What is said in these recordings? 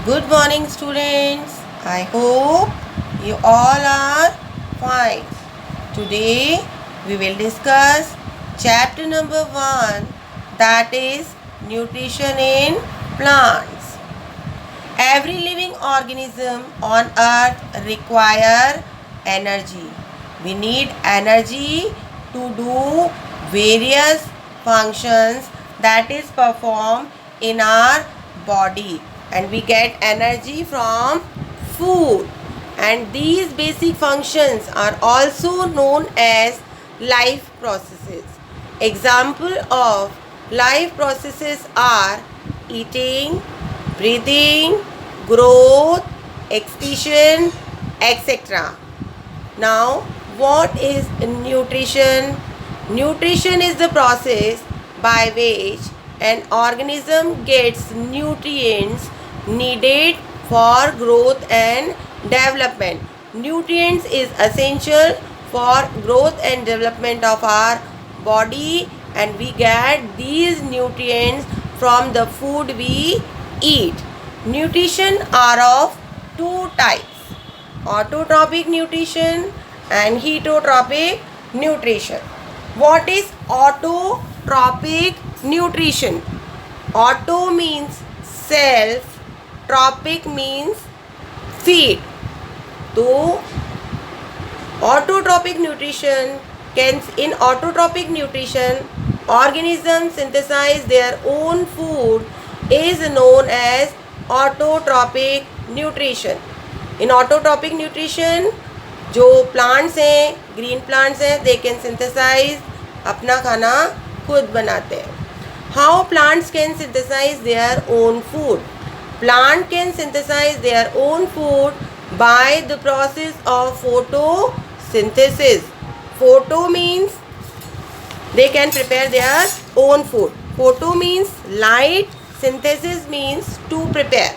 Good morning, students. I hope you all are fine. Today we will discuss chapter number 1, that is nutrition in plants. Every living organism on earth require energy. We need energy to do various functions that is performed in our body, and we get energy from food, and these basic functions are also known as life processes. Example of life processes are eating, breathing, growth, excretion, etc. Now, what is nutrition? Nutrition is the process by which an organism gets nutrients needed for growth and development. Nutrients is essential for growth and development of our body, and we get these nutrients from the food we eat. Nutrition are of two types: autotrophic nutrition and heterotrophic nutrition. What is autotrophic nutrition? Auto means self, tropic means feed. So autotrophic nutrition in autotrophic nutrition, organisms synthesize their own food is known as autotrophic nutrition. In autotrophic nutrition, जो plants हैं, green plants हैं, they can synthesize, अपना खाना खुद बनाते हैं. How plants can synthesize their own food? Plant can synthesize their own food by the process of photosynthesis. Photo means they can prepare their own food. Photo means light, synthesis means to prepare.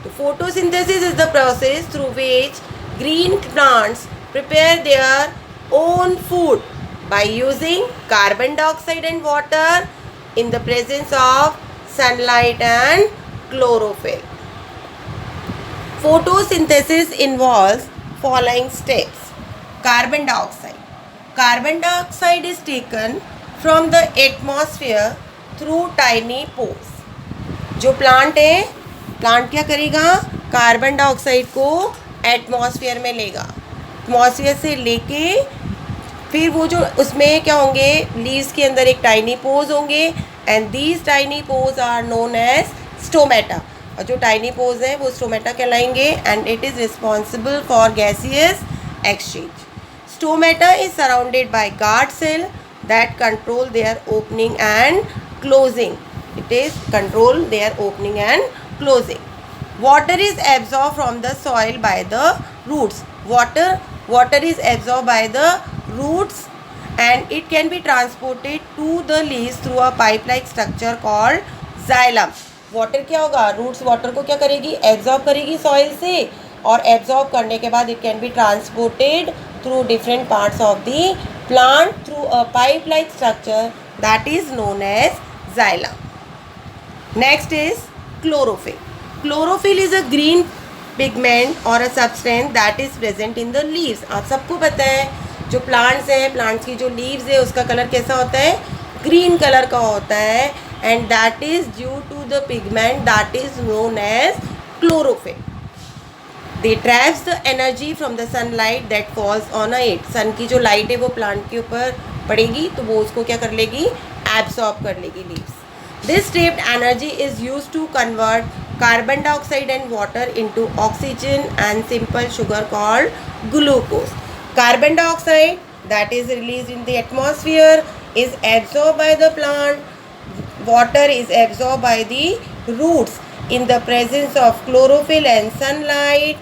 So photosynthesis is the process through which green plants prepare their own food by using carbon dioxide and water in the presence of sunlight and chlorophyll. Photosynthesis involves following steps. Carbon dioxide. Carbon dioxide is taken from the atmosphere through tiny pores. जो plant है, plant क्या करेगा? Carbon dioxide को atmosphere में लेगा. Atmosphere से लेके फिर वो जो उसमें क्या होंगे, लीव्स के अंदर एक टाइनी पोर्स होंगे, and these tiny pores are known as stomata. और जो टाइनी पोर्स हैं वो स्टोमेटा कहलाएंगे, and it is responsible for gaseous exchange. Stomata is surrounded by guard cell that control their opening and closing. It is control their opening and closing. Water is absorbed from the soil by the roots. Water is absorbed by the roots, and it can be transported to the leaves through a pipe-like structure called xylem. Water क्या होगा? Roots water को क्या करेगी? Absorb करेगी soil से, और absorb करने के बाद it can be transported through different parts of the plant through a pipe like structure that is known as xylem. Next is chlorophyll. Chlorophyll is a green pigment or a substance that is present in the leaves. आप सबको पता है जो plants हैं, plants की जो leaves है उसका कलर कैसा होता है? ग्रीन कलर का होता है, and that is due to the pigment that is known as chlorophyll. They traps the energy from the sunlight that falls on it. सन की जो लाइट है वो प्लांट के ऊपर पड़ेगी तो वो उसको क्या कर लेगी? एब्सॉर्ब कर लेगी leaves. This trapped energy is used to convert carbon dioxide and water into oxygen and simple sugar called glucose. Carbon dioxide that is released in the atmosphere is absorbed by the plant. Water is absorbed by the roots. In the presence of chlorophyll and sunlight,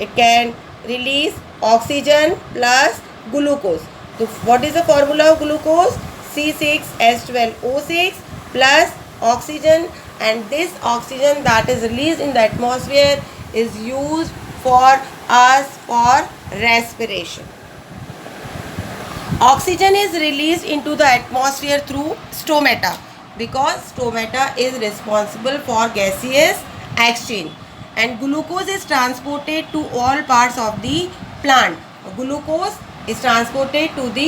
it can release oxygen plus glucose. So what is the formula of glucose? C6H12O6 plus oxygen, and this oxygen that is released in the atmosphere is used for us for respiration. Oxygen is released into the atmosphere through stomata, because stomata is responsible for gaseous exchange, and glucose is transported to all parts of the plant. Glucose is transported to the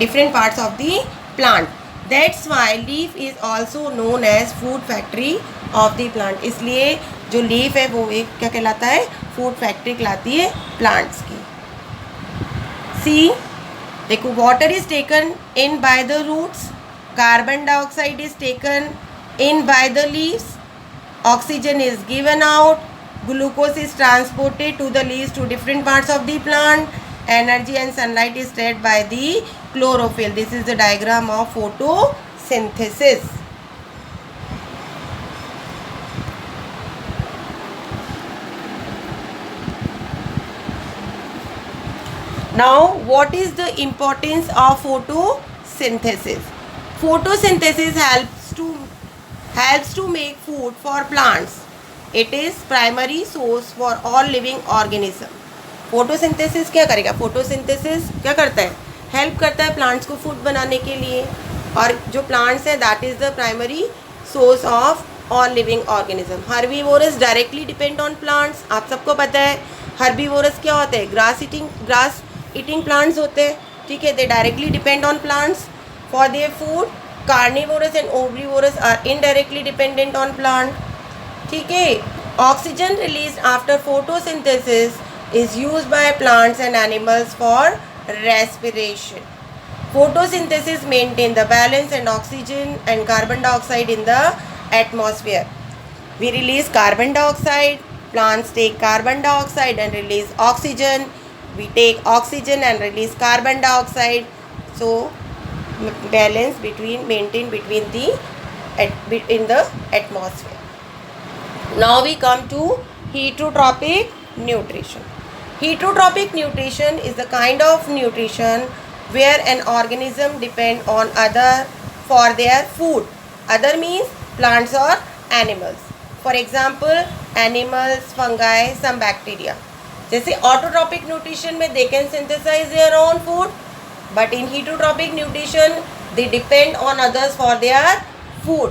different parts of the plant. That's why leaf is also known as food factory of the plant. इसलिए जो leaf है वो एक क्या कहलाता है, food factory कहलाती है प्लांट्स की. सी देखो, water is taken in by the roots, carbon dioxide is taken in by the leaves, oxygen is given out, glucose is transported to the leaves to different parts of the plant, energy and sunlight is spread by the chlorophyll. This is the diagram of photosynthesis. Now what is the importance of photosynthesis? Photosynthesis helps to make food for plants. It is primary source for all living organism. Photosynthesis क्या करेगा? Photosynthesis क्या करता है? Help करता है plants को food बनाने के लिए. और जो प्लांट्स है that is the primary source of all living organism. Herbivores directly depend on plants. आप सबको पता है हर्बीवोरस क्या होते हैं? ग्रास ईटिंग प्लांट्स होते हैं. ठीक है, दे directly depend on plants for their food. Carnivorous and omnivorous are indirectly dependent on plant. ठीक है. Oxygen released after photosynthesis is used by plants and animals for respiration. Photosynthesis maintain the balance and oxygen and carbon dioxide in the atmosphere. We release carbon dioxide, plants take carbon dioxide and release oxygen. We take oxygen and release carbon dioxide. So balance maintained between in the atmosphere. Now we come to heterotropic nutrition. Heterotropic nutrition is the kind of nutrition where an organism depend on other for their food. Other means plants or animals. For example, animals, fungi, some bacteria. जैसे autotropic nutrition में they can synthesize their own food. But in heterotropic nutrition, they depend on others for their food.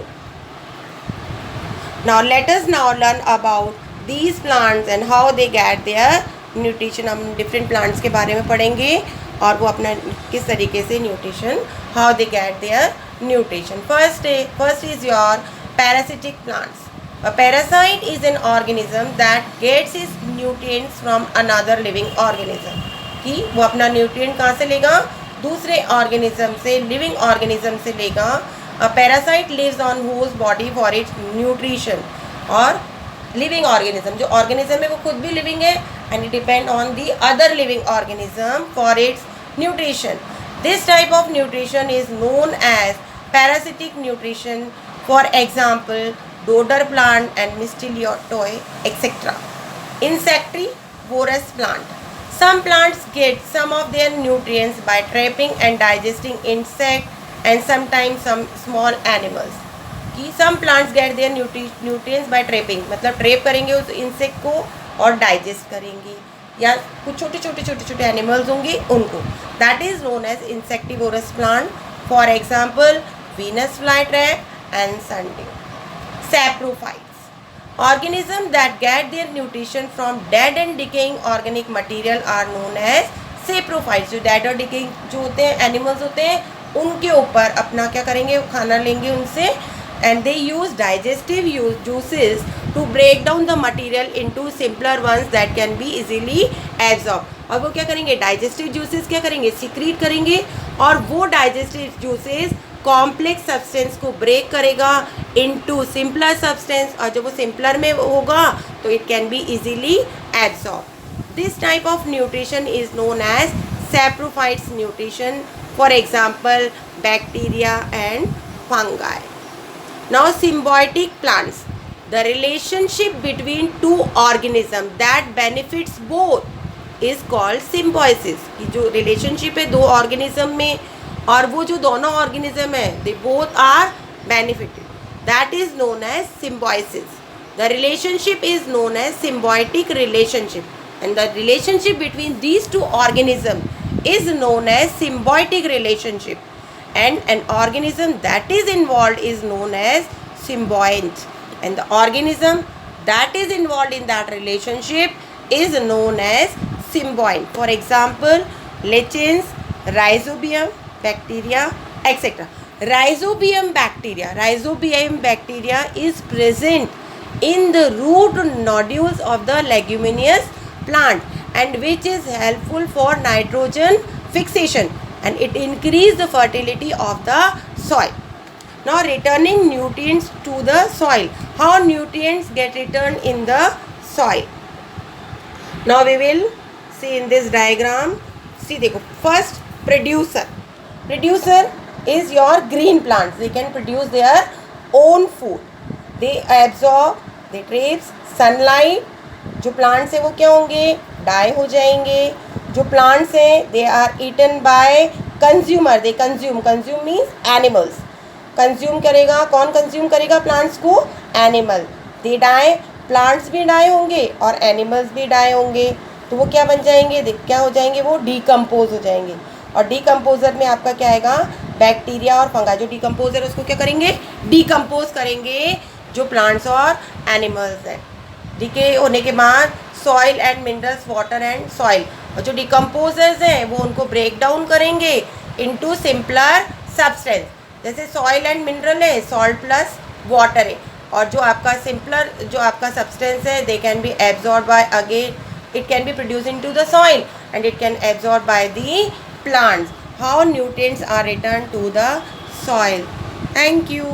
Now let us now learn about these plants and how they get their nutrition. हम different plants के बारे में पढ़ेंगे और वो अपना किस तरीके से nutrition, how they get their nutrition. First is your parasitic plants. A parasite is an organism that gets its nutrients from another living organism. कि वो अपना nutrient कहाँ से लेगा? दूसरे ऑर्गेनिज्म से, लिविंग ऑर्गेनिज्म से लेगा. A parasite lives on whose body for its nutrition. और लिविंग ऑर्गेनिज्म, जो ऑर्गेनिज्म है वो खुद भी लिविंग है and it depend on the other living organism for its nutrition. This type of nutrition is known as parasitic nutrition. For example dodder plant and mistletoe etcetera. Insectivorous plant. Some plants get some of their nutrients by trapping and digesting insect and sometimes some small animals. कि some plants get their nutrients by trapping, मतलब trap करेंगे उस insect को और digest करेंगे, या कुछ छोटे एनिमल्स होंगे उनको. That is known as insectivorous plant. For example Venus fly trap and sundew. Saprophytes. Organisms that get their nutrition from dead and decaying organic material are known as saprophytes. जो dead और decaying जो होते हैं animals होते हैं उनके ऊपर अपना क्या करेंगे, खाना लेंगे उनसे, and they use digestive juices to break down the material into simpler ones that can be easily absorbed. और वो क्या करेंगे, digestive juices क्या करेंगे, secrete करेंगे, और वो digestive juices कॉम्प्लेक्स सब्सटेंस को ब्रेक करेगा इनटू सिंपलर सब्सटेंस, और जब वो सिंपलर में होगा तो it can be easily absorb. This type of nutrition is known as saprophytes nutrition. For example bacteria and fungi. Now symbiotic plants. The relationship between two organism that benefits both is called symbiosis. कि जो relationship है दो organism में और वो जो दोनों organism है they both are benefited, that is known as symbiosis. The relationship is known as symbiotic relationship and the relationship between these two organism is known as symbiotic relationship, and an organism that is involved is known as symbiont, and the organism that is involved in that relationship is known as symbiote. For example, lichens, rhizobium bacteria, etc. Rhizobium bacteria is present in the root nodules of the leguminous plant, and which is helpful for nitrogen fixation, and it increases the fertility of the soil. Now returning nutrients to the soil. How nutrients get returned in the soil? Now we will see in this diagram. See, देखो, first producer is your green plants. They can produce their own food. They absorb, they traps sunlight. जो plants है वो क्या होंगे? Die हो जाएंगे. जो plants हैं they are eaten by consumer. They consume means animals. Consume करेगा, कौन कंज्यूम करेगा प्लांट्स को? एनिमल. दे डाई, प्लांट्स भी डाई होंगे और एनिमल्स भी डाई होंगे. तो वो क्या बन जाएंगे? क्या हो जाएंगे? वो डीकम्पोज हो जाएंगे. और डीकम्पोजर में आपका क्या आएगा? बैक्टीरिया और फंगा. जो डीकम्पोजर उसको क्या करेंगे? डीकम्पोज करेंगे जो प्लांट्स और एनिमल्स हैं. डीके होने के बाद soil and minerals, water and soil. और जो डीकम्पोजर्स हैं वो उनको ब्रेक डाउन करेंगे इनटू सिंपलर सब्सटेंस. जैसे सॉइल एंड मिनरल है, सॉल्ट प्लस वाटर है. और जो आपका सिंपलर जो आपका सब्सटेंस है, they can be absorb by again, it can B produce into the soil and it can absorb by the plants. How nutrients are returned to the soil. Thank you.